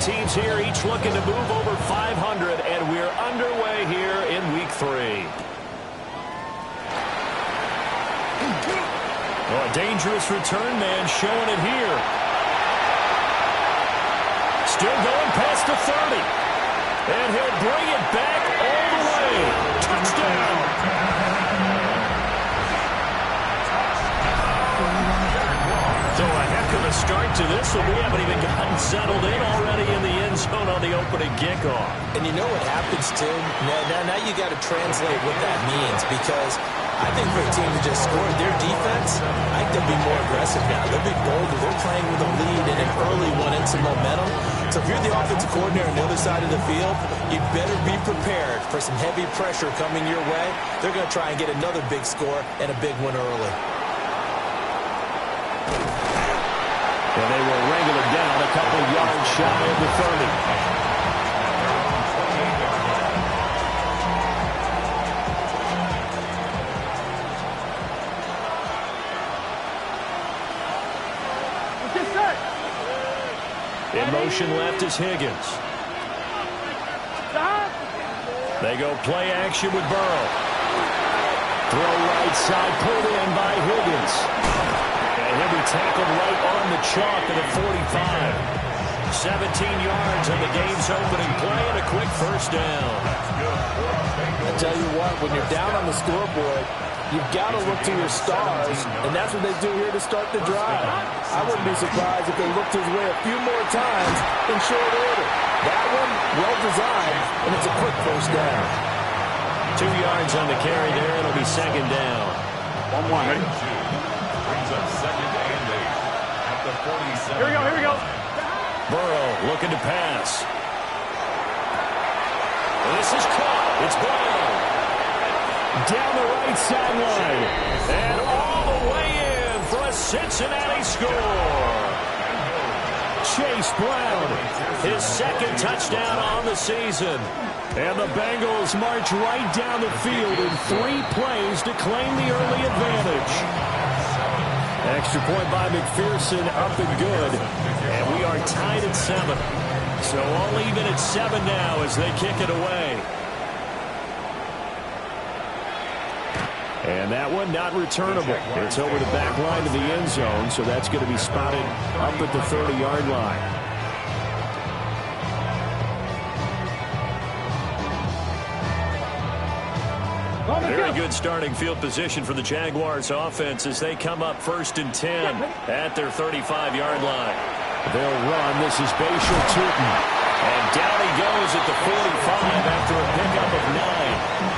teams here, each looking to move over 500, and we're underway here in Week 3. Oh, a dangerous return man showing it here. Still going past the 30. And he'll bring it back all the way. Touchdown. So a heck of a start to this one. We haven't even gotten settled in already in the end zone on the opening kickoff. And you know what happens, too? Now you got to translate what that means, because I think for a team to just score their defense, I think they'll be more aggressive now. They'll be bolder. They're playing with a lead and an early one and some momentum. So if you're the offensive coordinator on the other side of the field, you better be prepared for some heavy pressure coming your way. They're going to try and get another big score and a big one early. And they will wrangle it down a couple yards shy of the 30. In motion left is Higgins. They go play action with Burrow. Throw right side, pulled in by Higgins. And he'll be tackled right on the chalk at the 45. 17 yards on the game's opening play and a quick first down. I tell you what, when you're down on the scoreboard, you've got to look to your stars, and that's what they do here to start the drive. I wouldn't be surprised if they looked his way a few more times in short order. That one, well designed, and it's a quick first down. 2 yards on the carry there. It'll be second down. 1-1, ready? Brings up second and 8 at the 47. Here we go. Burrow looking to pass. This is caught. It's Brown. Down the right sideline. And all the way in for a Cincinnati score. Chase Brown, his second touchdown on the season. And the Bengals march right down the field in 3 plays to claim the early advantage. Extra point by McPherson, up and good. And we are tied at 7. So all even at 7 now as they kick it away. And that one not returnable. It's over the back line of the end zone, so that's going to be spotted up at the 30-yard line. Very good starting field position for the Jaguars offense as they come up 1st and 10 at their 35-yard line. They'll run. This is Bashal Tootin. And down he goes at the 45 after a pickup of 9.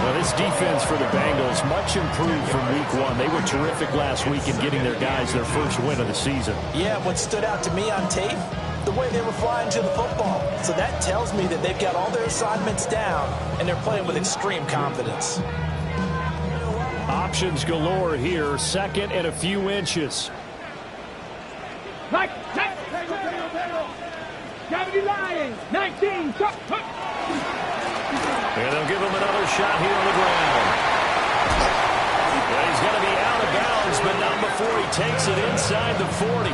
Well, this defense for the Bengals, much improved from week 1. They were terrific last week in getting their guys their first win of the season. Yeah, what stood out to me on tape, the way they were flying to the football. So that tells me that they've got all their assignments down, and they're playing with extreme confidence. Options galore here, 2nd and a few inches. Mike, Gravity Lions, 19, tuck. And they'll give him another shot here on the ground. Well, he's going to be out of bounds, but not before he takes it inside the 40.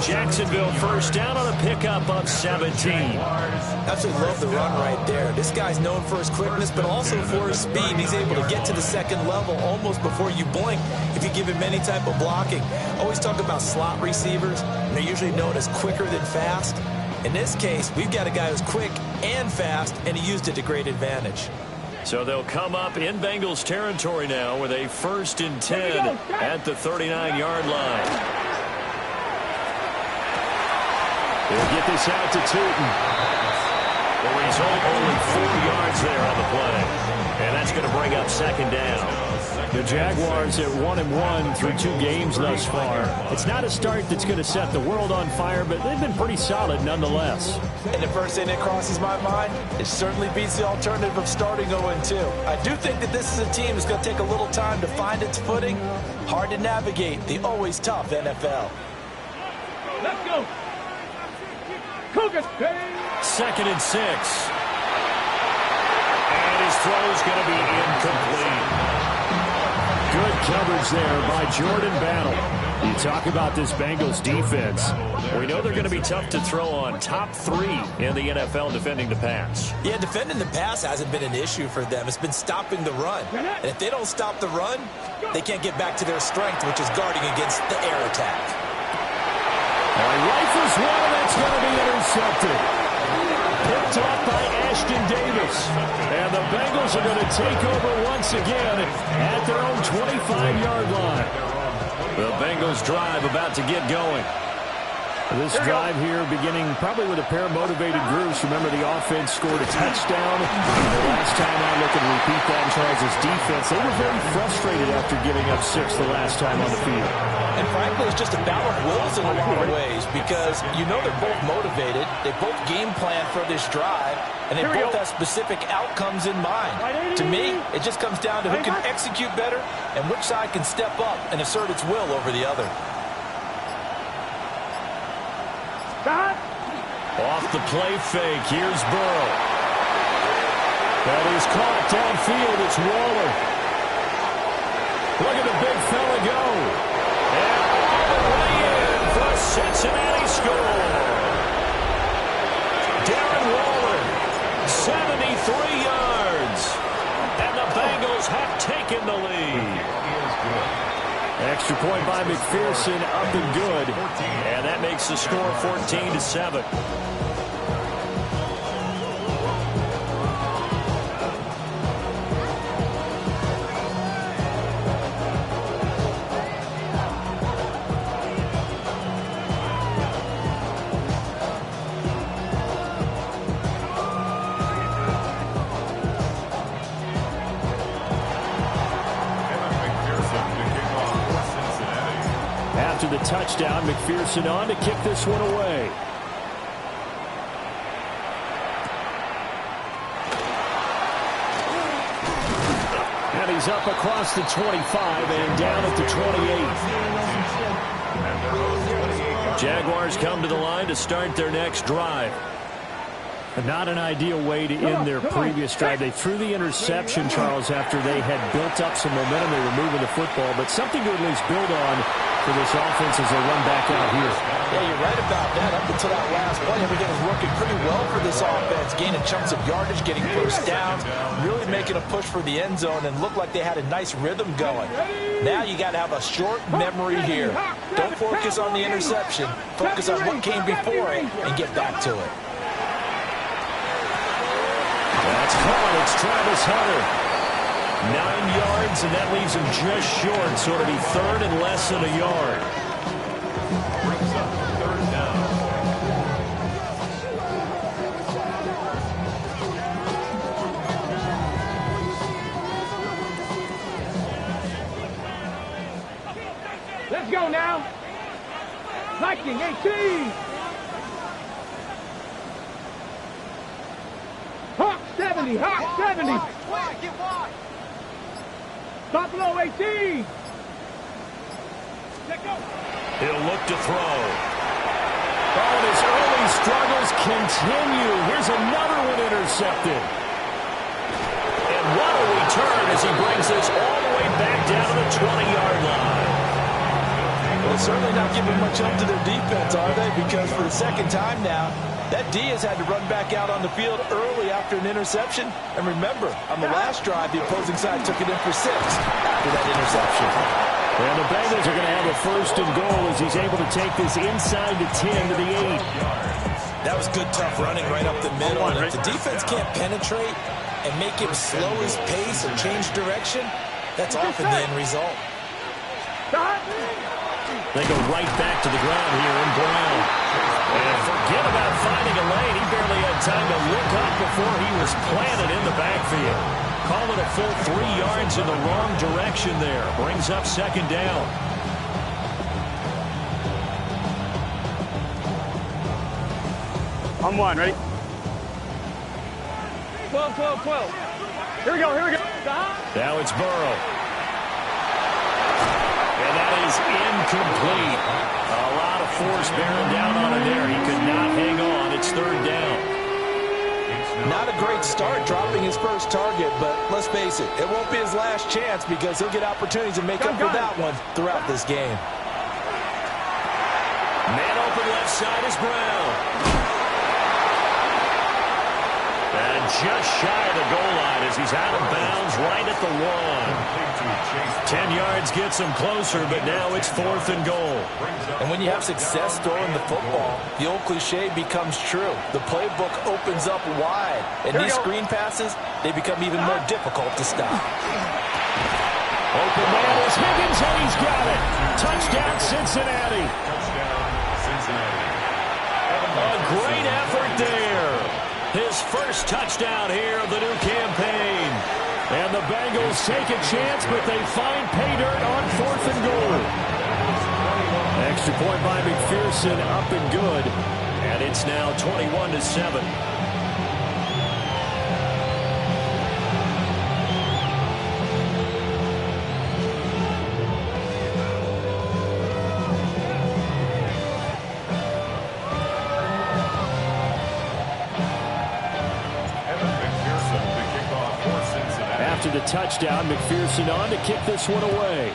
Jacksonville first down on a pickup of 17. Absolutely love the run right there. This guy's known for his quickness, but also for his speed. He's able to get to the 2nd level almost before you blink if you give him any type of blocking. Always talk about slot receivers, and they're usually known as quicker than fast. In this case, we've got a guy who's quick and fast, and he used it to great advantage. So they'll come up in Bengals territory now with a 1st and 10 at the 39-yard line. They'll get this out to Tootin. The result, only 4 yards there on the play. And that's going to bring up 2nd down. The Jaguars at 1-1 through 2 games thus far. It's not a start that's going to set the world on fire, but they've been pretty solid nonetheless. And the first thing that crosses my mind, it certainly beats the alternative of starting 0-2. I do think that this is a team that's going to take a little time to find its footing. Hard to navigate the always tough NFL. Let's go. Cougars. 2nd and 6. And his throw is going to be incomplete. Good coverage there by Jordan Battle. You talk about this Bengals defense. We know they're going to be tough to throw on. Top 3 in the NFL defending the pass. Yeah, defending the pass hasn't been an issue for them. It's been stopping the run. And if they don't stop the run, they can't get back to their strength, which is guarding against the air attack. Rifles one, that's going to be intercepted. Picked off by Ashton Davis. And the Bengals are going to take over once again at their own 25-yard line. The Bengals drive about to get going. This drive here beginning probably with a pair of motivated groups. Remember, the offense scored a touchdown. The last time I look and repeat that, Charles' defense, they were very frustrated after giving up 6 the last time on the field. And frankly, it's just a battle of wills in a lot of ways because you know they're both motivated. They both game plan for this drive, and they both have specific outcomes in mind. To me, it just comes down to who can execute better and which side can step up and assert its will over the other. Off the play fake, here's Burrow. That is caught downfield, it's Waller. Look at the big fella go. And all the way in for a Cincinnati score. Darren Waller, 73 yards. And the Bengals have taken the lead. Extra point by McPherson, up and good. And that makes the score 14-7. After the touchdown, McPherson on to kick this one away. And he's up across the 25 and down at the 28. Jaguars come to the line to start their next drive. Not an ideal way to end their previous drive. They threw the interception, Charles, after they had built up some momentum. They were moving the football, but something to at least build on for this offense as they run back out here. Yeah, you're right about that. Up until that last play, everything was working pretty well for this offense, gaining chunks of yardage, getting first downs, really making a push for the end zone, and looked like they had a nice rhythm going. Now you got to have a short memory here. Don't focus on the interception. Focus on what came before it and get back to it. That's caught. It's Travis Hunter. 9 yards, and that leaves him just short. So it'll be third and less than a yard. Brings up third down. Let's go now. Viking 18. Hawk 70. Hawk 70. Buffalo 18. Let go. He'll look to throw. Oh, and his early struggles continue. Here's another one intercepted. And what a return as he brings this all the way back down to the 20-yard line. Well, certainly not giving much up to their defense, are they? Because for the second time now, that D has had to run back out on the field early after an interception. And remember, on the last drive, the opposing side took it in for 6 after that interception. And the Bengals are going to have a first and goal as he's able to take this inside the 10 to the 8. That was good, tough running right up the middle. And if the defense can't penetrate and make him slow his pace or change direction, that's often the end result. They go right back to the ground here in Brown. And forget about finding a lane. He barely had time to look up before he was planted in the backfield. Call it a full 3 yards in the wrong direction there. Brings up second down. On one, ready? 12, 12, 12. Here we go, here we go. Now it's Burrow. And that is incomplete. A lot of force bearing down on him there. He could not hang on. It's third down. Not a great start dropping his first target, but let's face it, it won't be his last chance because he'll get opportunities to make up for that one throughout this game. Man open left side is Brown. And just shy of the goal line as he's out of bounds right at the 1. 10 yards gets him closer, but now it's 4th and goal. And when you have success throwing the football, the old cliche becomes true. The playbook opens up wide, and these screen passes, they become even more difficult to stop. Open man is Higgins, and he's got it. Touchdown, Cincinnati. A great effort there. His first touchdown here of the new campaign. And the Bengals take a chance, but they find pay dirt on 4th and goal. Extra point by McPherson, up and good. And it's now 21-7. After the touchdown, McPherson on to kick this one away.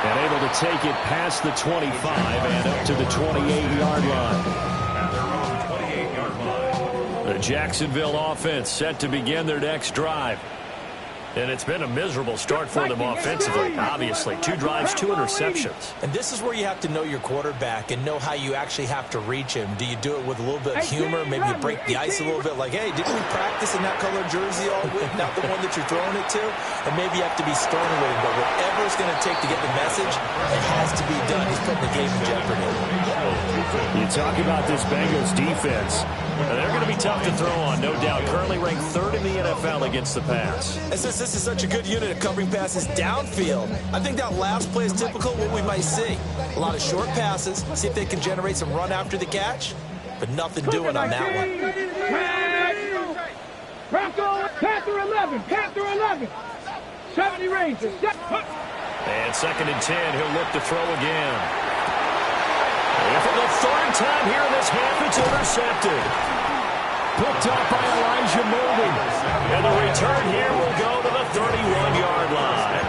And able to take it past the 25 and up to the 28-yard line. At their own 28-yard line. The Jacksonville offense set to begin their next drive. And it's been a miserable start for them offensively, obviously. 2 drives, 2 interceptions. And this is where you have to know your quarterback and know how you actually have to reach him. Do you do it with a little bit of humor? Maybe you break the ice a little bit like, hey, didn't we practice in that color jersey all week? Not the one that you're throwing it to? And maybe you have to be stern with him. But whatever it's going to take to get the message, it has to be done. He's putting the game in jeopardy. You talk about this Bengals defense. They're going to be tough to throw on, no doubt. Currently ranked 3rd in the NFL against the pass. And since this is such a good unit of covering passes downfield, I think that last play is typical of what we might see. A lot of short passes, see if they can generate some run after the catch, but nothing doing on that one. Panther 11, Panther 11. 70 Rangers. And 2nd and 10, he'll look to throw again. And for the 3rd time here in this half, it's intercepted. Picked up by Elijah Molden. And the return here will go to the 31-yard line.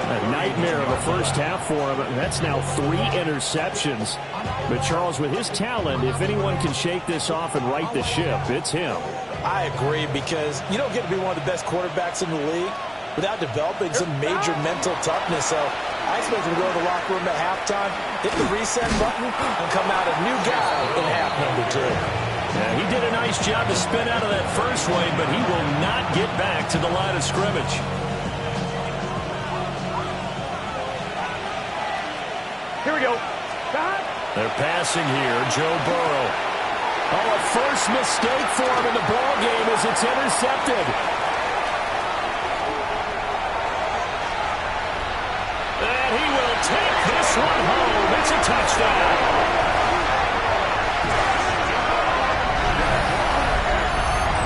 A nightmare of a first half for him. That's now 3 interceptions. But Charles, with his talent, if anyone can shake this off and right the ship, it's him. I agree, because you don't get to be one of the best quarterbacks in the league without developing some major mental toughness. So I expect him to go to the locker room at halftime, hit the reset button, and come out a new guy in half number 2. Yeah, he did a nice job to spin out of that first wave, but he will not get back to the line of scrimmage. Here we go. They're passing here, Joe Burrow. Oh, a first mistake for him in the ball game as it's intercepted. And he will take this one home. It's a touchdown.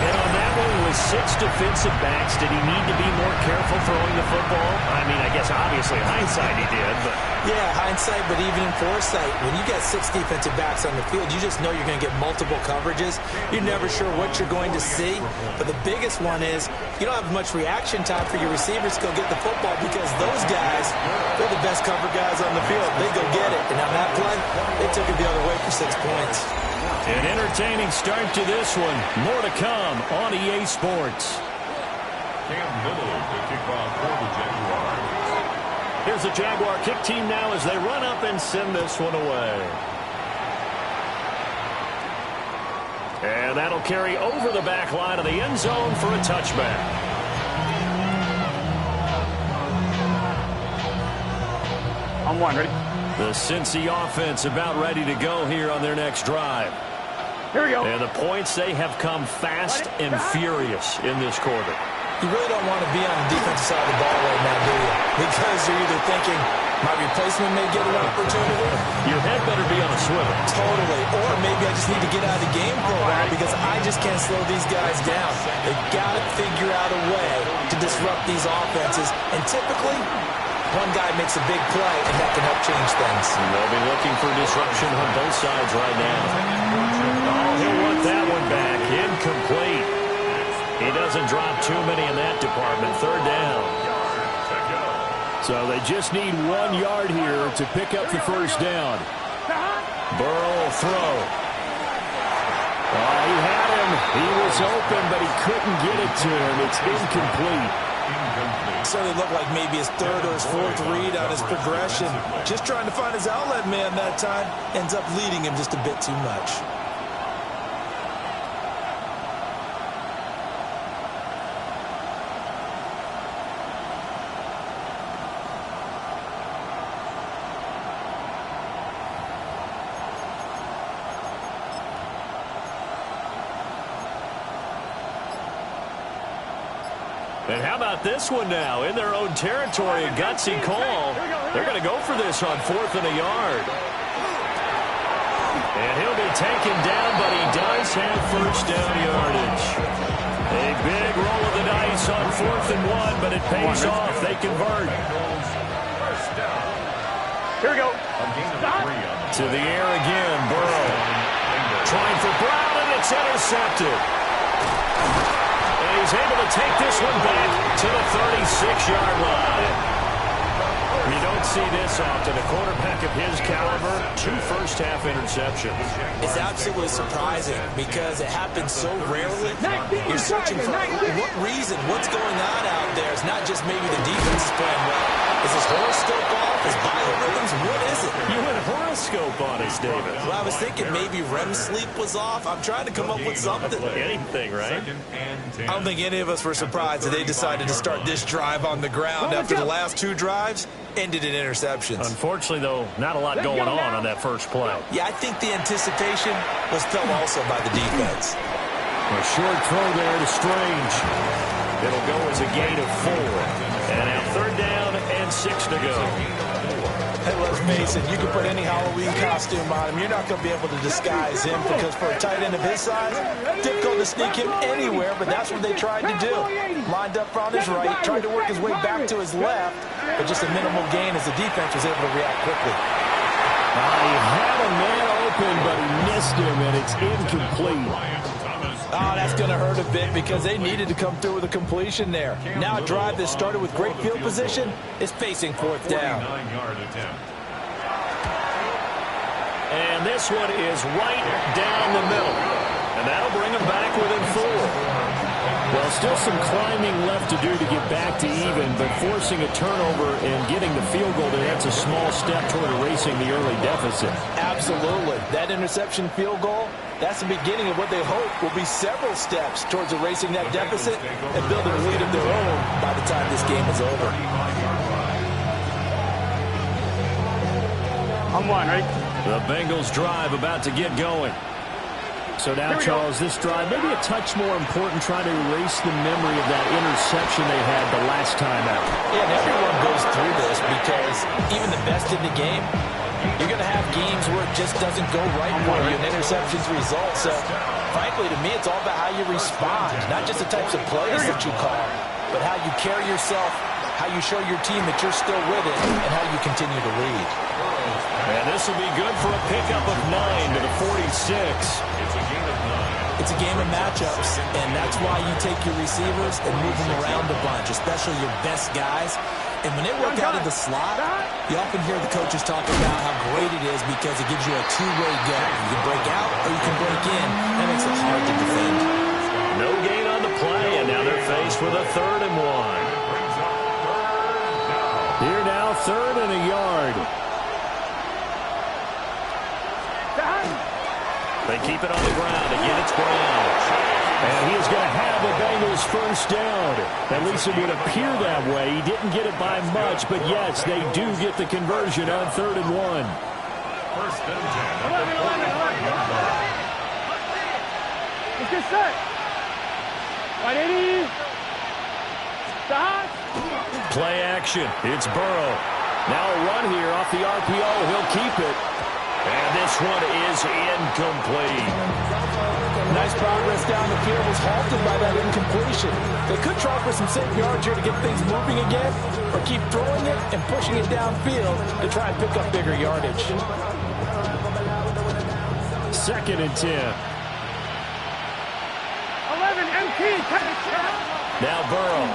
And on that one, with 6 defensive backs, did he need to be more careful throwing the football? I mean, I guess obviously hindsight he did, but... Yeah, hindsight, but even in foresight, when you get 6 defensive backs on the field, you just know you're going to get multiple coverages. You're never sure what you're going to see. But the biggest one is you don't have much reaction time for your receivers to go get the football, because those guys, they're the best cover guys on the field. They go get it. And on that play, they took it the other way for 6 points. An entertaining start to this one. More to come on EA Sports. Cam Little to kick off for the Jaguars. Here's the Jaguar kick team now as they run up and send this one away. And that'll carry over the back line of the end zone for a touchback. On 1, ready? The Cincy offense about ready to go here on their next drive. Here we go. And the points, they have come fast and furious in this quarter. You really don't want to be on the defensive side of the ball right now, do you? Because you're either thinking, my replacement may get an opportunity. Your head better be on a swivel. Totally. Or maybe I just need to get out of the game for a while because I just can't slow these guys down. They've got to figure out a way to disrupt these offenses. And typically, one guy makes a big play, and that can help change things. They'll be looking for disruption on both sides right now. Oh, he'll want that one back. Incomplete. He doesn't drop too many in that department. Third down. So they just need 1 yard here to pick up the first down. Burrow will throw. Oh, he had him. He was open, but he couldn't get it to him. It's incomplete. So it looked like maybe his third or his fourth read on his progression. Just trying to find his outlet man that time. Ends up leading him just a bit too much. And how about this one now? In their own territory, a gutsy call. They're going to go for this on 4th and a yard. And he'll be taken down, but he does have first down yardage. A big roll of the dice on 4th and 1, but it pays off. They convert. Here we go. To the air again, Burrow. Trying for Brown, and it's intercepted. And he's able to take this one back to the 36-yard line. You don't see this often. A quarterback of his caliber, 2 first-half interceptions. It's absolutely surprising because it happens so rarely. You're searching for what reason, what's going on out there. It's not just maybe the defense is playing well. Is his horoscope off? His biorhythms? What is it? You had a horoscope on us, David. Well, I was thinking maybe REM sleep was off. I'm trying to come up with something. Anything, right? I don't think any of us were surprised that they decided to start this drive on the ground after the last 2 drives ended in interceptions. Unfortunately, though, not a lot going on that first play. Yeah, I think the anticipation was felt also by the defense. A short throw there to Strange. It'll go as a gain of 4. And now 3rd down and 6 to go. Hey, let's face it, you can put any Halloween costume on him. You're not going to be able to disguise him because for a tight end of his size, difficult to sneak him anywhere, but that's what they tried to do. Lined up on his right, tried to work his way back to his left, but just a minimal gain as the defense was able to react quickly. He had a man open, but he missed him, and it's incomplete. Oh, that's going to hurt a bit because they needed to come through with a completion there. Now a drive that started with great field position is facing 4th down. And this one is right down the middle. And that'll bring them back within 4. Well, still some climbing left to do to get back to even, but forcing a turnover and getting the field goal there, that's a small step toward erasing the early deficit. Absolutely. That interception field goal, that's the beginning of what they hope will be several steps towards erasing that deficit and building a lead of their own by the time this game is over. On 1, right? The Bengals drive about to get going. So now, Charles, this drive maybe a touch more important, trying to erase the memory of that interception they had the last time out. Yeah, and everyone goes through this because even the best in the game, you're going to have games where it just doesn't go right for you and interceptions result. So, frankly, to me, it's all about how you respond, not just the types of plays that you call, but how you carry yourself, how you show your team that you're still with it, and how you continue to lead. And this will be good for a pickup of 9 to the 46. It's a game of matchups, and that's why you take your receivers and move them around a bunch, especially your best guys. And when they work out of the slot, you often hear the coaches talk about how great it is because it gives you a two-way go. You can break out or you can break in. That makes it hard to defend. No gain on the play, and now they're faced with a 3rd and 1. Here now, 3rd and a yard. They keep it on the ground. Again, it's Brown. And he is going to have the Bengals first down. At least it would appear that way. He didn't get it by much, but yes, they do get the conversion on 3rd and 1. First and 10 at the 45-yard line. Let's get set. 180. Stop. Play action. It's Burrow. Now a run here off the RPO. He'll keep it. And this one is incomplete. Nice progress down the field was halted by that incompletion. They could try for some safe yards here to get things moving again, or keep throwing it and pushing it downfield to try and pick up bigger yardage. 2nd and 10. 11 MT. Now Burrow.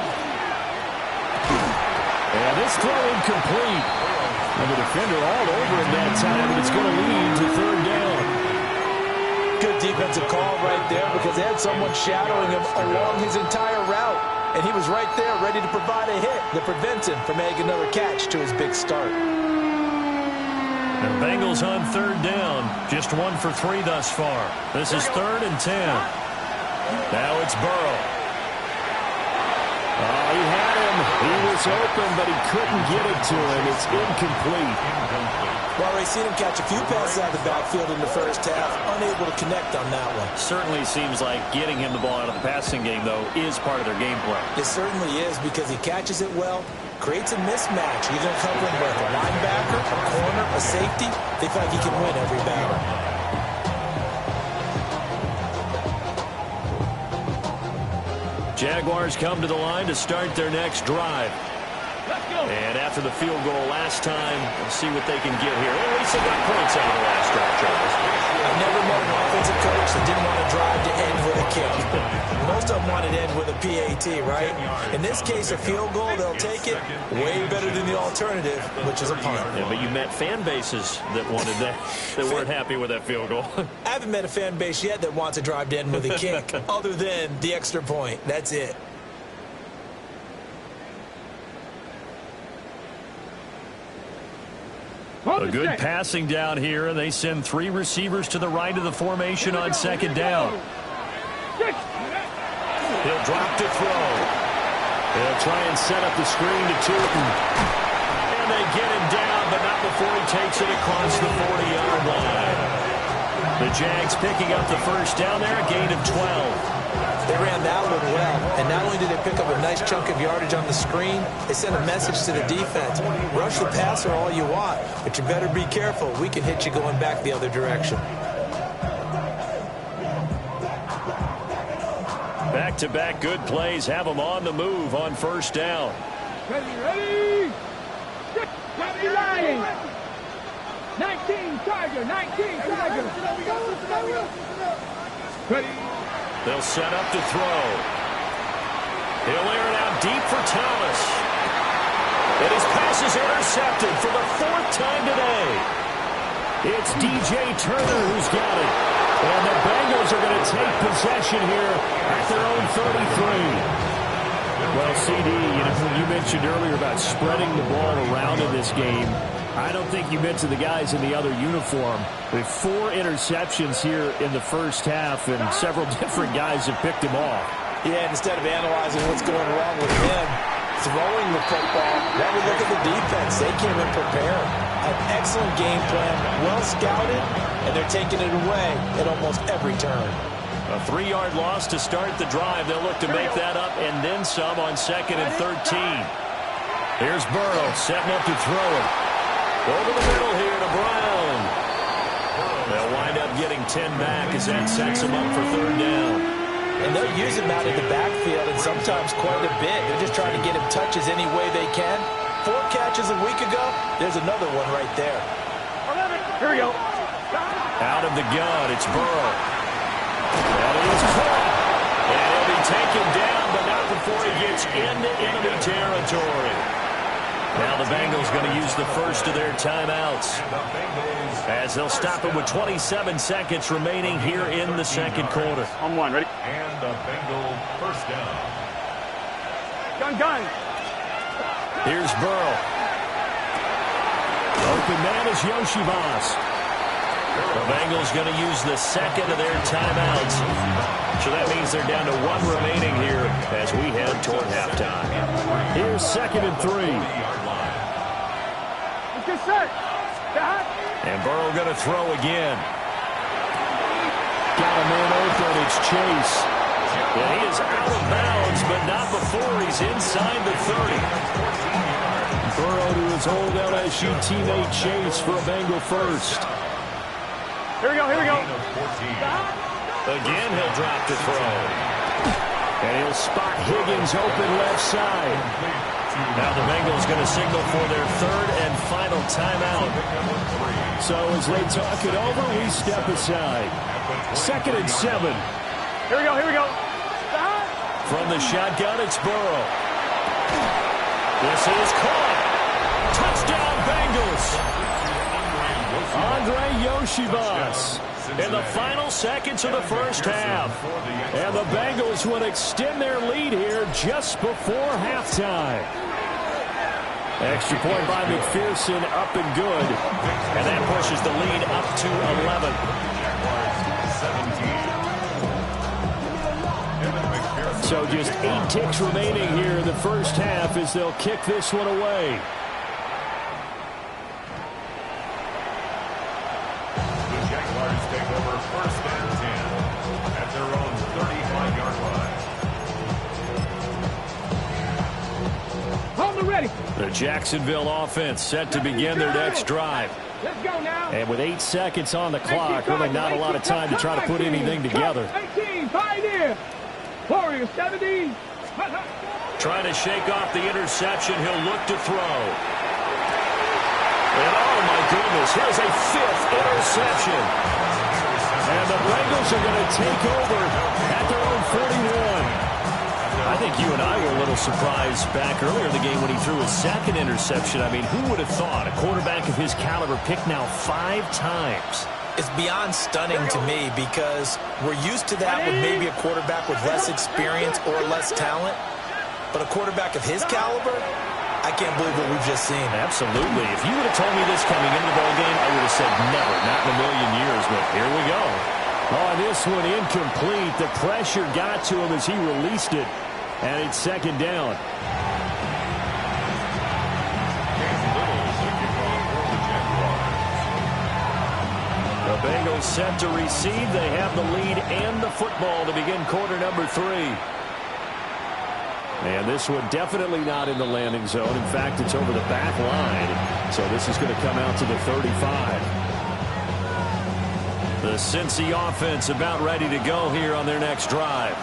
And this throw incomplete. And the defender all over him that time, and it's going to lead to 3rd down. Good defensive call right there because they had someone shadowing him along his entire route. And he was right there ready to provide a hit that prevents him from making another catch to his big start. The Bengals on 3rd down. Just 1 for 3 thus far. This is 3rd and 10. Now it's Burrow. Oh, he had him. He was open, but he couldn't get it to him. It's incomplete. Well, we've seen him catch a few passes out of the backfield in the first half, unable to connect on that one. Certainly seems like getting him the ball out of the passing game, though, is part of their game plan. It certainly is because he catches it well, creates a mismatch. He's going to cover him with a linebacker, a corner, a safety. They feel like he can win every battle. Jaguars come to the line to start their next drive. And after the field goal last time, we'll see what they can get here. At least they got points out of the last drive, Charles. I've never met an offensive coach that didn't want to drive to end with a kick. Most of them wanted to end with a PAT, right? In this case, a field goal, they'll take it way better than the alternative, which is a punt. Yeah, but you met fan bases that wanted that, that weren't happy with that field goal. I haven't met a fan base yet that wants to drive to end with a kick, other than the extra point. That's it. A good passing down here, and they send 3 receivers to the right of the formation on 2nd down. He'll drop to throw. They'll try and set up the screen to Tootin. And they get him down, but not before he takes it across the 40-yard line. The Jags picking up the first down there, a gain of 12. They ran that one well, and not only did they pick up a nice chunk of yardage on the screen, they sent a message to the defense. Rush the passer all you want, but you better be careful. We can hit you going back the other direction. Back-to-back good plays have them on the move on first down. Ready? Got the line. 19 Tiger, 19 Tiger. Ready? They'll set up to throw. He'll air it out deep for Thomas. And his pass is intercepted for the 4th time today. It's DJ Turner who's got it. And the Bengals are going to take possession here at their own 33. Well, CD, you mentioned earlier about spreading the ball around in this game. I don't think you mentioned the guys in the other uniform. We have 4 interceptions here in the first half, and several different guys have picked him off. Yeah, and instead of analyzing what's going wrong with him, throwing the football, now we look at the defense. They came in prepared. An excellent game plan, well scouted, and they're taking it away at almost every turn. A 3-yard loss to start the drive. They'll look to make that up and then some on 2nd and 13. Here's Burrow setting up to throw it. Over the middle here to Brown. They'll wind up getting 10 back as that sets them up for 3rd down. And they'll use him out in the backfield, and sometimes quite a bit. They're just trying to get him touches any way they can. 4 catches a week ago, there's another one right there. Here we go. Out of the gun, it's Burrow. That is caught. And he'll be taken down, but not before he gets into enemy territory. Now the Bengals going to use the first of their timeouts as they'll stop it with 27 seconds remaining here in the 2nd quarter. On 1, ready? And the Bengals first down. Gun. Here's Burrow. Open man is Yoshibas. The Bengals going to use the 2nd of their timeouts. So that means they're down to 1 remaining here as we head toward halftime. Here's 2nd and 3. And Burrow going to throw again. Got a man open. It's Chase. And he is out of bounds, but not before he's inside the 30. Burrow to his old LSU teammate Chase for a Bengal first. Here we go. Again, he'll drop to throw. And he'll spot Higgins open left side. Now the Bengals going to signal for their third and final timeout. So as they talk it over, we step aside. 2nd and 7. Here we go, here we go. From the shotgun, it's Burrow. This is caught. Touchdown, Bengals. Andre Yoshibas in the final seconds of the first half. And the Bengals would extend their lead here just before halftime. Extra point by McPherson, up and good. And that pushes the lead up to 11. So just 8 ticks remaining here in the first half as they'll kick this one away. The Jaguars take over 1st and 10 at their own 35-yard line. Hold it ready. The Jacksonville offense set to begin their next drive. Let's go now. And with 8 seconds on the clock, really not a lot of time to try to put anything together. 18, pioneer. Warrior 70. Trying to shake off the interception. He'll look to throw. And oh my goodness, here's a 5th interception. And the Bengals are going to take over at their own 41. I think you and I were a little surprised back earlier in the game when he threw his 2nd interception. I mean, who would have thought a quarterback of his caliber picked now 5 times? It's beyond stunning to me because we're used to that with maybe a quarterback with less experience or less talent. But a quarterback of his caliber, I can't believe what we've just seen. Absolutely. If you would have told me this coming into the ballgame, I would have said never, not in a million years. But here we go. Oh, this one incomplete. The pressure got to him as he released it. And it's 2nd down. The Bengals set to receive. They have the lead and the football to begin quarter number 3. And this one definitely not in the landing zone. In fact, it's over the back line. So this is going to come out to the 35. The Cincy offense about ready to go here on their next drive.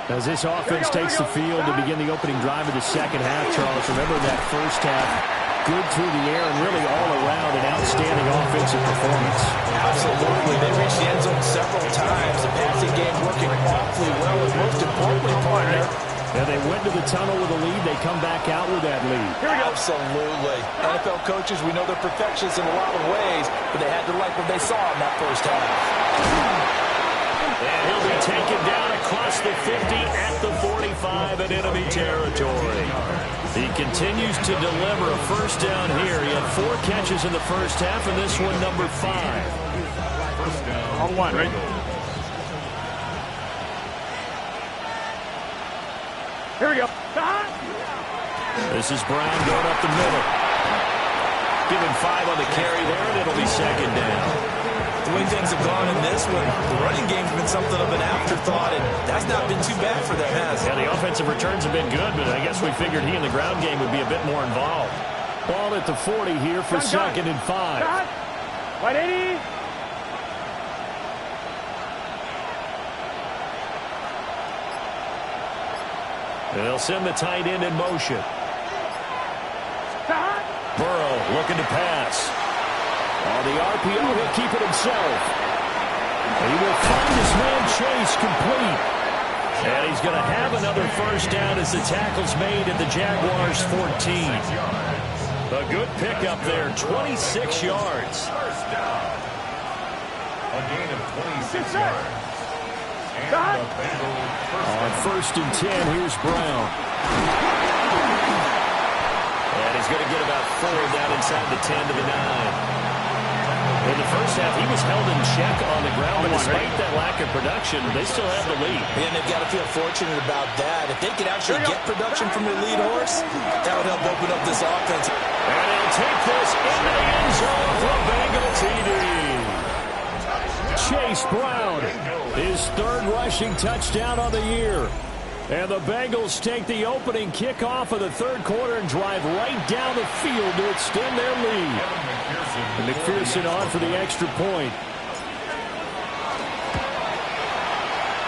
As this offense takes the field to begin the opening drive of the second half, Charles, remember that first half, good through the air and really all around an outstanding offensive performance. Absolutely. They reached the end zone several times. The passing game working awfully well, and most importantly, partner. And they went to the tunnel with a lead. They come back out with that lead. Here we go. Absolutely. NFL coaches, we know they're perfectionists in a lot of ways, but they had to like what they saw in that first half. And he'll be taken down across the 50 at the 45 in enemy territory. He continues to deliver a first down here. He had 4 catches in the first half, and this one number 5. First down. On 1, right? Here we go. This is Brown going up the middle. Give him 5 on the carry there, and it'll be 2nd down. The way things have gone in this one, the running game's been something of an afterthought, and that's not been too bad for them, has it? Yeah, the offensive returns have been good, but I guess we figured he in the ground game would be a bit more involved. Ball at the 40 here for 2nd and 5. Right 80. They'll send the tight end in motion. Burrow looking to pass. On the RPO, he'll keep it himself. And he will find his man Chase complete. And he's going to have another first down as the tackle's made at the Jaguars' 14. A good pickup there, 26 yards. First down. A gain of 26 yards. And the Bengals On 1st and 10, here's Brown. And he's going to get about 4 down inside the 10 to the 9. In the first half, he was held in check on the ground, but despite that lack of production, they still have the lead. And they've got to feel fortunate about that. If they could actually get production from their lead horse, that would help open up this offense. And he'll take this into the end zone for a Bengal TD. Chase Brown, his 3rd rushing touchdown of the year. And the Bengals take the opening kickoff of the 3rd quarter and drive right down the field to extend their lead. And McPherson on for the extra point.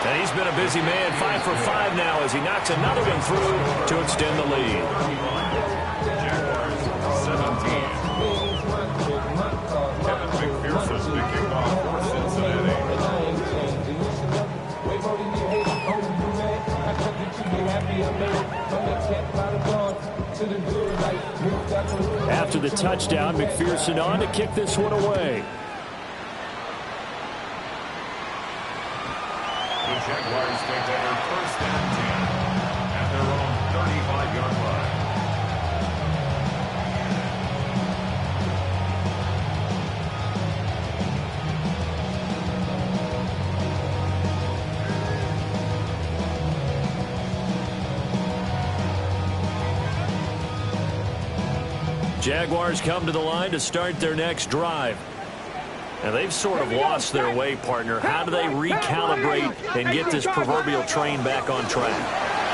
And he's been a busy man, 5 for 5 now as he knocks another one through to extend the lead. Jaguars 17. Kevin McPherson picking off for Cincinnati. After the touchdown, McPherson on to kick this one away. The Jaguars take over 1st and 10 at their own 35-yard line. Jaguars come to the line to start their next drive. And they've sort of lost their way, partner. How do they recalibrate and get this proverbial train back on track?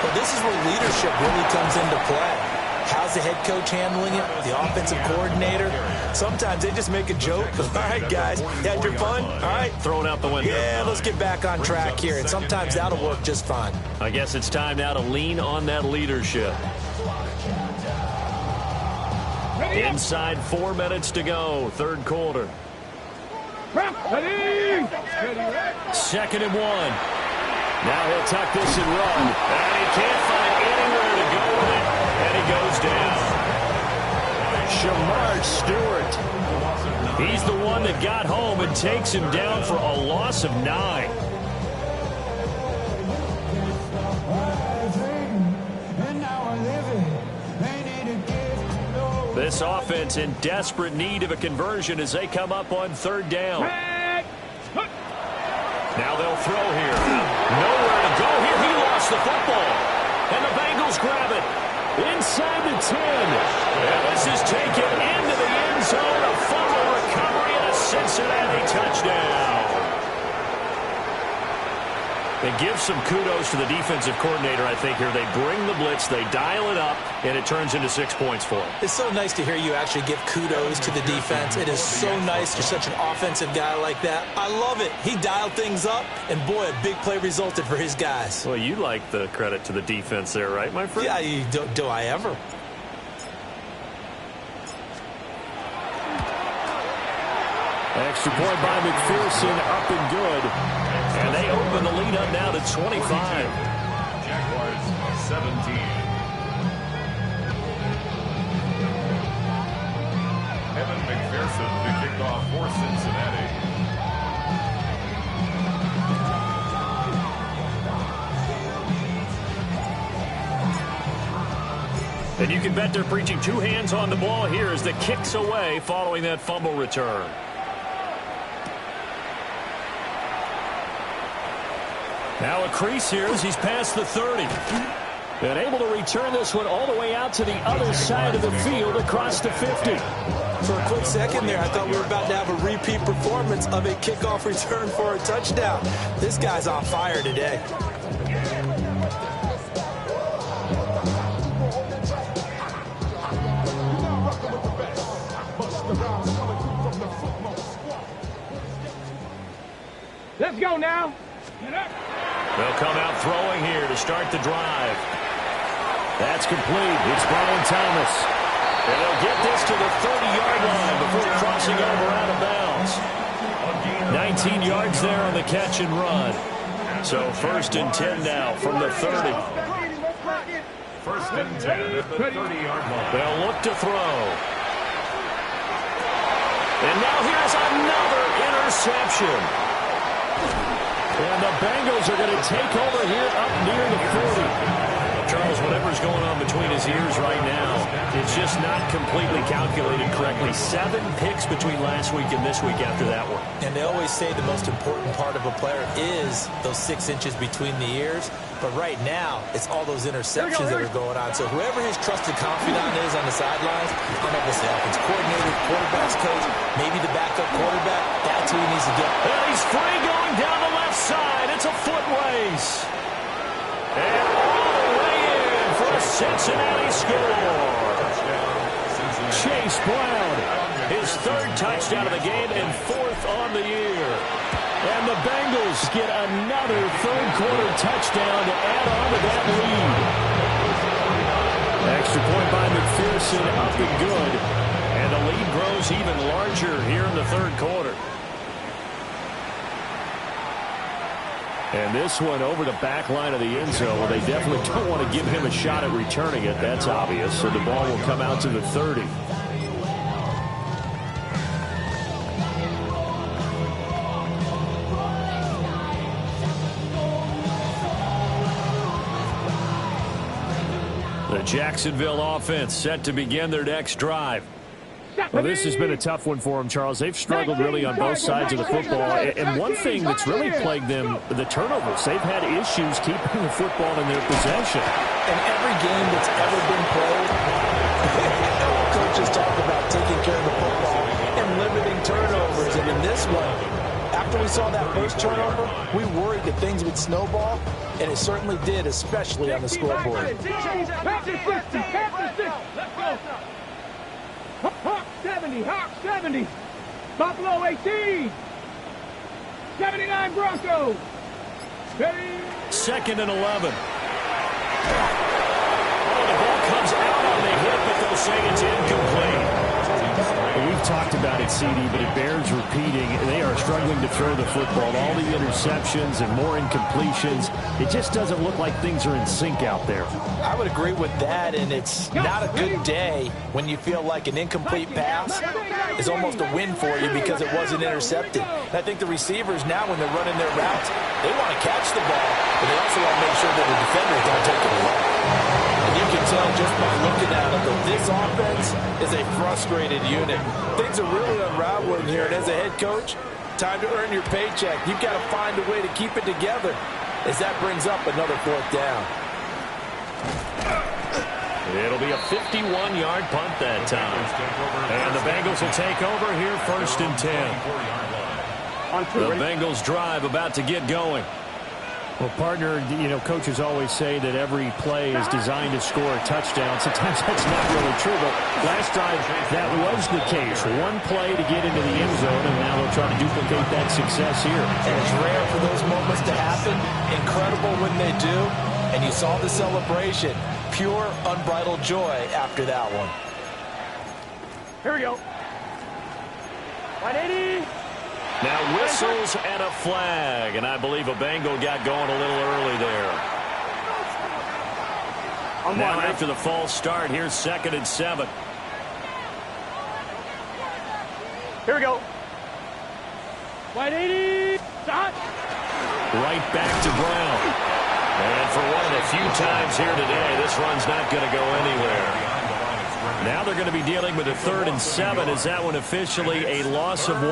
Well, this is where leadership really comes into play. How's the head coach handling it? The offensive coordinator? Sometimes they just make a joke. All right, guys, you had your fun? All right. Throw it out the window. Yeah, let's get back on track here. And sometimes that'll work just fine. I guess it's time now to lean on that leadership. Inside 4 minutes to go, third quarter. 2nd and 1. Now he'll tuck this and run. And he can't find anywhere to go with it. And he goes down. Shamar Stewart. He's the one that got home and takes him down for a loss of 9. This offense in desperate need of a conversion as they come up on 3rd down. Now they'll throw here. Nowhere to go here. He lost the football. And the Bengals grab it. Inside the 10. And this is taken into the end zone. A fumble recovery and a Cincinnati touchdown. They give some kudos to the defensive coordinator, I think, here. They bring the blitz, they dial it up, and it turns into 6 points for them. It's so nice to hear you actually give kudos to the defense. It is so nice. You're such an offensive guy like that. I love it. He dialed things up, and boy, a big play resulted for his guys. Well, you like the credit to the defense there, right, my friend? Yeah, do I ever? Extra point by McPherson, up and good. And they open the lead up now to 25. Jaguars 17. Kevin McPherson to kick off for Cincinnati. And you can bet they're preaching 2 hands on the ball here as the kick's away following that fumble return. Now a crease here as he's past the 30. And able to return this one all the way out to the other side of the field across the 50. For a quick second there, I thought we were about to have a repeat performance of a kickoff return for a touchdown. This guy's on fire today. Let's go now. They'll come out throwing here to start the drive. That's complete. It's Brian Thomas. And they'll get this to the 30-yard line before crossing over out of bounds. 19 yards there on the catch and run. So 1st and 10 now from the 30. 1st and 10 at the 30-yard line. They'll look to throw. And now here's another interception. And the Bengals are going to take over here up near the 40. Charles, whatever's going on between his ears right now, it's just not completely calculated correctly. 7 picks between last week and this week after that one. And they always say the most important part of a player is those 6 inches between the ears. But right now, it's all those interceptions that are going on. So whoever his trusted confidant is on the sidelines, I don't know if it's the offense coordinator, quarterback's coach, maybe the backup quarterback, that's who he needs to get. And he's free going down the left side. It's a foot race. And all the way in for a Cincinnati score. Chase Brown, his 3rd touchdown of the game and 4th on the year. And the Bengals get another third-quarter touchdown to add on to that lead. Extra point by McPherson, up and good. And the lead grows even larger here in the third quarter. And this one over the back line of the end zone. Well, they definitely don't want to give him a shot at returning it. That's obvious. So the ball will come out to the 30. The Jacksonville offense set to begin their next drive. Well, this has been a tough one for them, Charles. They've struggled really on both sides of the football. And one thing that's really plagued them, the turnovers. They've had issues keeping the football in their possession. In every game that's ever been played, coaches talk about taking care of the football and limiting turnovers. And in this one, after we saw that first turnover, we worried that things would snowball, and it certainly did, especially on the scoreboard. Let's go. Hawk 70, Hawk 70. Buffalo 18. 79 Broncos. Ready. 2nd and 11. Oh, the ball comes out on the hit, but they'll say it's incomplete. We've talked about it, CD, but it bears repeating. They are struggling to throw the football. All the interceptions and more incompletions. It just doesn't look like things are in sync out there. I would agree with that, and it's not a good day when you feel like an incomplete pass is almost a win for you because it wasn't intercepted. And I think the receivers now, when they're running their routes, they want to catch the ball, but they also want to make sure that the defenders don't take it away. And you can tell just by looking at it that this offense is a frustrated unit. Things are really unraveling here, and as a head coach, time to earn your paycheck. You've got to find a way to keep it together as that brings up another 4th down. It'll be a 51-yard punt that time. And the Bengals will take over here 1st and 10. The Bengals drive about to get going. Well, partner, you know, coaches always say that every play is designed to score a touchdown. Sometimes that's not really true, but last drive that was the case. One play to get into the end zone, and now they'll try to duplicate that success here. And it's rare for those moments to happen. Incredible when they do. And you saw the celebration. Pure, unbridled joy after that one. Here we go. 180. Now whistles and a flag, and I believe a Bengal got going a little early there. Now after the false start, here's 2nd and 7. Here we go. 180. Shot. Right back to Brown. And for one of the few times here today, this run's not going to go anywhere. Now they're going to be dealing with a 3rd and 7. Is that one officially a loss of 1?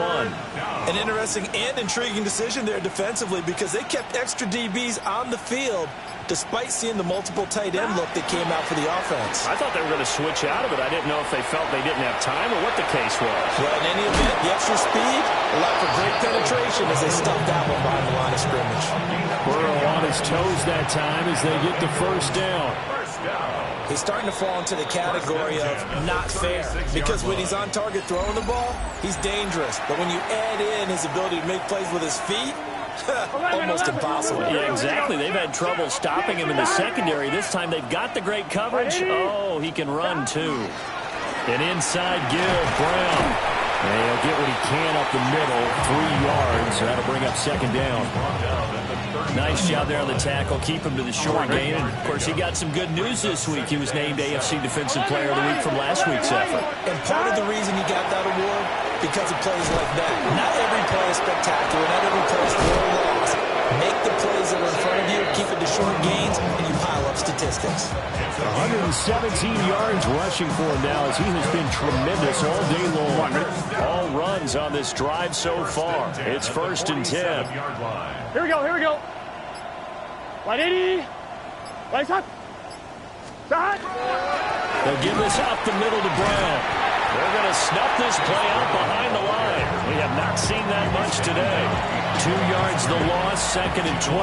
An interesting and intriguing decision there defensively because they kept extra DBs on the field despite seeing the multiple tight end look that came out for the offense. I thought they were going to switch out of it. I didn't know if they felt they didn't have time or what the case was. Well, in any event, the extra speed allowed for great penetration as they stuffed that one behind the line of scrimmage. Burrow on his toes that time as they get the 1st down. He's starting to fall into the category of not fair because when he's on target throwing the ball, he's dangerous. But when you add in his ability to make plays with his feet, almost impossible. Yeah, exactly. They've had trouble stopping him in the secondary. This time they've got the great coverage. Oh, he can run too. An inside give, Brown. And he'll get what he can up the middle, 3 yards. That'll bring up 2nd down. Nice job there on the tackle. Keep him to the short game. And, of course, he got some good news this week. He was named AFC Defensive Player of the Week from last week's effort. And part of the reason he got that award, because of plays like that. Not every play is spectacular. Not every play is for a loss. Make the plays that are in front of you, keep it to short gains, and you pile up statistics. 117 yards rushing for him now as he has been tremendous all day long. All runs on this drive so far. It's 1st and 10. Here we go. 180. Right shot. Shot. They'll give this up the middle to Brown. They're going to snuff this play out behind the line. We have not seen that much today. 2 yards the loss, 2nd and 12.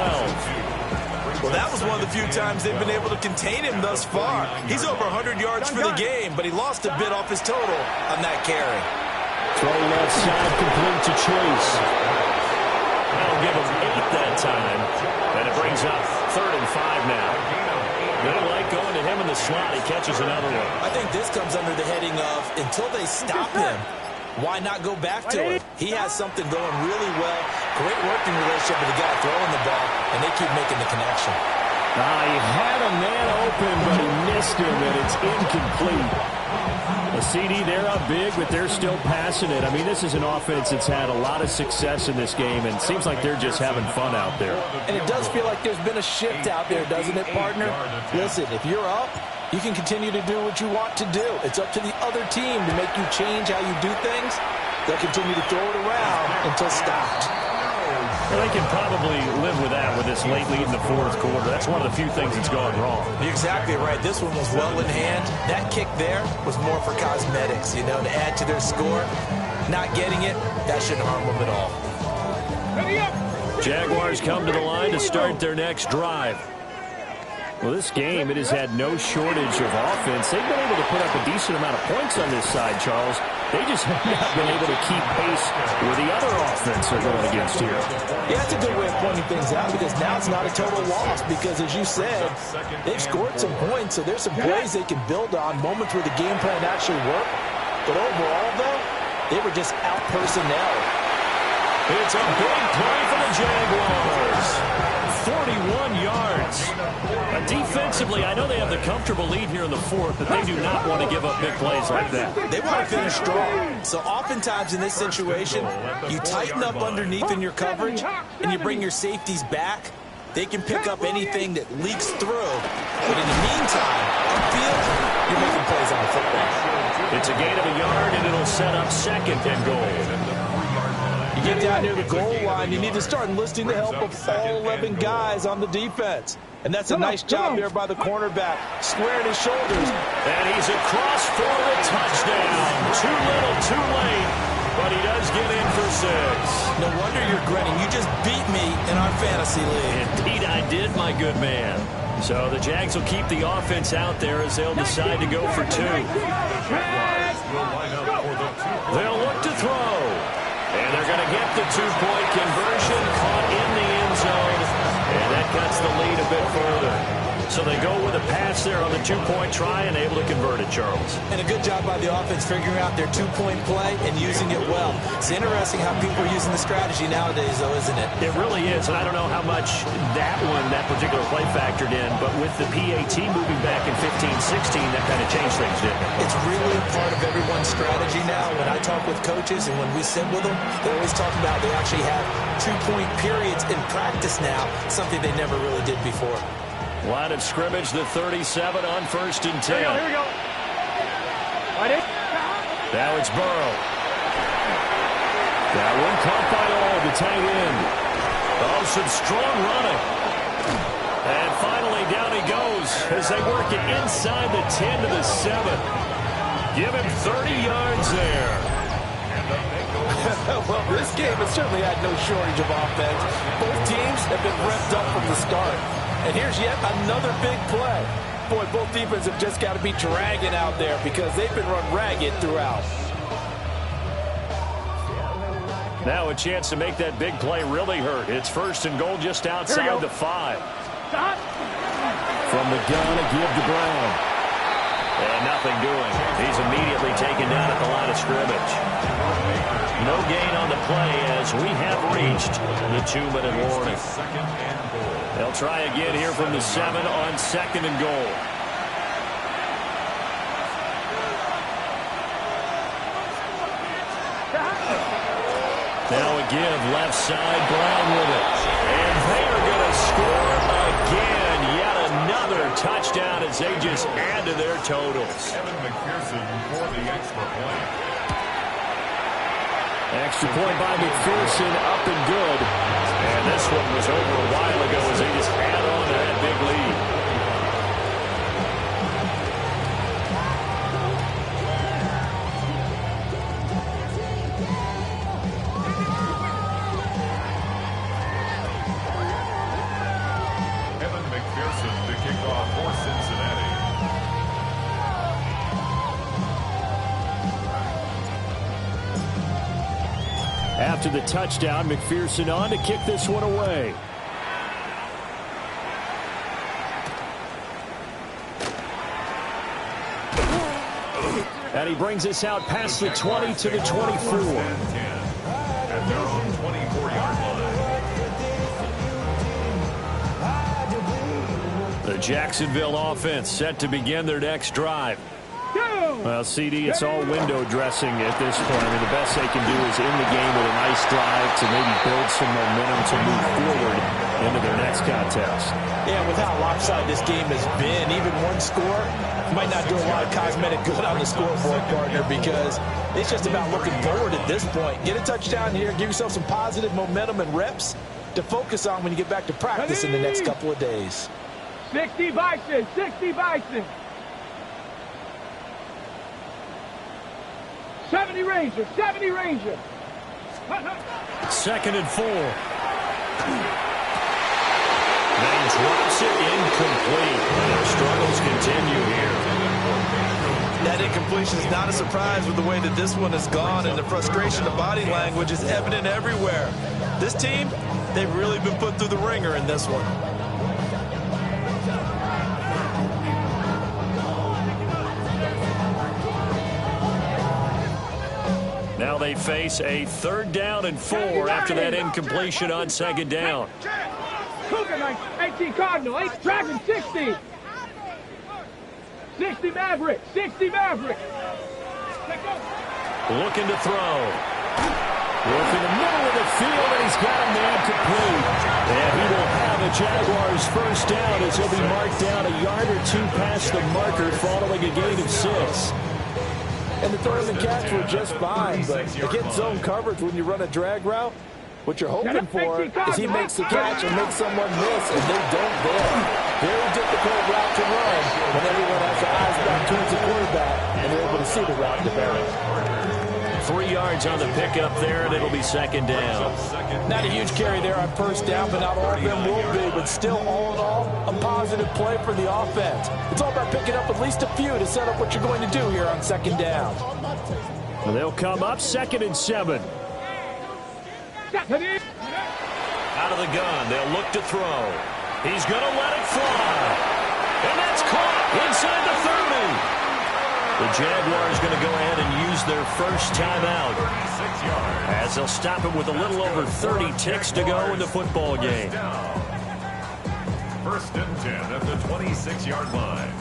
Well, that was one of the few times they've been able to contain him thus far. He's over 100 yards for the game, but he lost a bit off his total on that carry. Throw left side complete to Chase. That'll give them 8 that time. And it brings up 3rd and 5 now. They like going to him in the slot. He catches another one. I think this comes under the heading of until they stop him, why not go back to it? He has something going really well. Great working relationship with the guy throwing the ball, and they keep making the connection. He had a man open, but he missed him, and it's incomplete. A CD, they're up big, but they're still passing it. I mean, this is an offense that's had a lot of success in this game, and it seems like they're just having fun out there. And it does feel like there's been a shift out there, doesn't it, partner? Listen, if you're up, you can continue to do what you want to do. It's up to the other team to make you change how you do things. They'll continue to throw it around until stopped. Well, they can probably live with that with this late lead in the 4th quarter. That's one of the few things that's gone wrong. You're exactly right. This one was well in hand. That kick there was more for cosmetics, you know, to add to their score. Not getting it, that shouldn't harm them at all. Jaguars come to the line to start their next drive. Well, this game, it has had no shortage of offense. They've been able to put up a decent amount of points on this side, Charles. They just have not been able to keep pace with the other offense they're going against here. Yeah, that's a good way of pointing things out because now it's not a total loss because, as you said, they've scored some points, so there's some plays they can build on, moments where the game plan actually worked. But overall, though, they were just out-personnel. It's a big play for the Jaguars. 41 yards. Defensively, I know they have the comfortable lead here in the 4th, but they do not want to give up big plays like that. They want to finish strong. So oftentimes in this situation, you tighten up underneath in your coverage, and you bring your safeties back. They can pick up anything that leaks through. But in the meantime, upfield, you're making plays on the football. It's a gain of a yard, and it'll set up 2nd and goal. You get down near the goal line, you need to start enlisting the help of all 11 guys on the defense. And that's a nice job there by the cornerback, squaring his shoulders. And he's across for the touchdown. Too little, too late, but he does get in for 6. No wonder you're grinning. You just beat me in our fantasy league. Indeed, I did, my good man. So the Jags will keep the offense out there as they'll decide to go for 2. They'll look to throw. And they're going to get the 2-point conversion, caught in the end zone, and that cuts the lead a bit further. So they go with a pass there on the 2-point try and able to convert it, Charles. And a good job by the offense figuring out their 2-point play and using it well. It's interesting how people are using the strategy nowadays, though, isn't it? It really is, and I don't know how much that particular play factored in, but with the PAT moving back in 15-16, that kind of changed things, didn't it? It's really a part of everyone's strategy now. When I talk with coaches and when we sit with them, they always talk about they actually have 2-point periods in practice now, something they never really did before. Line of scrimmage, the 37 on 1st and 10. Here we go. Ready? Now it's Burrow. That one caught by all, the tight end. Oh, some strong running. And finally, down he goes as they work it inside the 10 to the 7. Give him 30 yards there. Well, this game has certainly had no shortage of offense. Both teams have been revved up from the start. And here's yet another big play. Boy, both defenses have just got to be dragging out there because they've been run ragged throughout. Now a chance to make that big play really hurt. It's 1st and goal just outside the 5. From the gun, a give to Brown. And nothing doing. He's immediately taken down at the line of scrimmage. No gain on the play as we have reached the 2-minute warning. They'll try again here from the 7 on 2nd and goal. Now a give, left side, Brown with it. And they are going to score again. Yet another touchdown as they just add to their totals. Evan McPherson for the extra point. Extra point by McPherson, up and good. And this one was over a while ago as they just add on to that big lead. Evan McPherson to kick off for Cincinnati. after the touchdown. McPherson on to kick this one away. And he brings us out past the 20 to the 24. At their own 24-yard line. The Jacksonville offense set to begin their next drive. Well, CD, it's all window dressing at this point. I mean, the best they can do is in the game with a nice drive to maybe build some momentum to move forward into their next contest. Yeah, with how lopsided this game has been, even one score might not do a lot of cosmetic good on the scoreboard, partner, because it's just about looking forward at this point. Get a touchdown here, give yourself some positive momentum and reps to focus on when you get back to practice in the next couple of days. 60 Bison, 60 Bison. 70 Ranger, 70 Ranger. 2nd and 4. Now drops it incomplete. Their struggles continue here. That incompletion is not a surprise with the way that this one has gone, and the frustration of body language is evident everywhere. This team, they've really been put through the ringer in this one. Now they face a 3rd down and 4 after that incompletion on 2nd down. Cougar 18 Cardinal, 8 Dragon 60. 60 Maverick, 60 Maverick. Looking to throw. Work in the middle of the field, and he's got a man complete. And he will have a Jaguars first down as he'll be marked down a yard or 2 past the marker following a gain of 6. And the throws and catch were just fine, but against zone coverage when you run a drag route, what you're hoping for is he makes the catch and makes someone miss, and they don't there. Very difficult route to run when everyone has their eyes back towards the quarterback and they're able to see the route develop. 3 yards on the pickup there, and it'll be 2nd down. Not a huge carry there on 1st down, but not all of them will be. But still, all in all, a positive play for the offense. It's all about picking up at least a few to set up what you're going to do here on 2nd down. And they'll come up 2nd and 7. Out of the gun, they'll look to throw. He's going to let it fly. And that's caught inside the 30. The Jaguars going to go ahead and use their first timeout, as they'll stop it with a little over 30 ticks to go in the football game. 1st and 10 at the 26-yard line.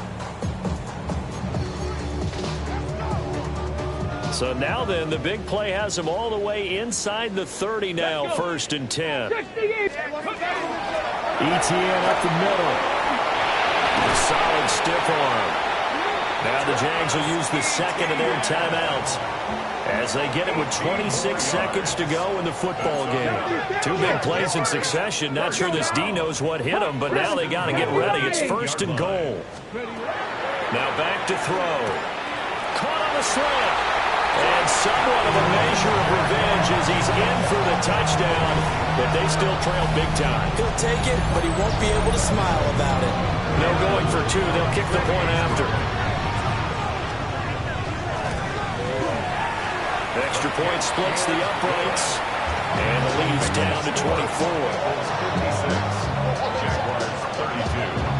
So now then, the big play has them all the way inside the 30 now, 1st and 10. ETN up the middle. A solid stiff arm. Now the Jags will use the 2nd of their timeouts as they get it with 26 seconds to go in the football game. 2 big plays in succession. Not sure this D knows what hit them, but now they got to get ready. It's 1st and goal. Now back to throw. Caught on the slant. And somewhat of a measure of revenge as he's in for the touchdown, but they still trail big time. He'll take it, but he won't be able to smile about it. No going for 2. They'll kick the point after. Extra point splits the uprights, and the lead's down to 24. 36, Jaguars 32.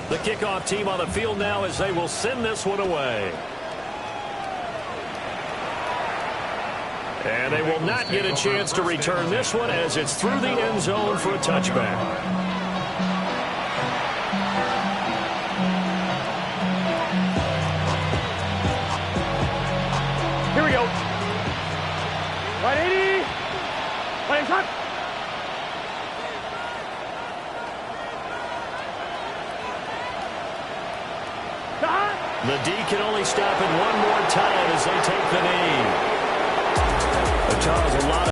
The kickoff team on the field now as they will send this one away. And they will not get a chance to return this one as it's through the end zone for a touchback. Here we go. 180. Playing touch. The D can only stop it one more time as they take the knee. Charles, a lot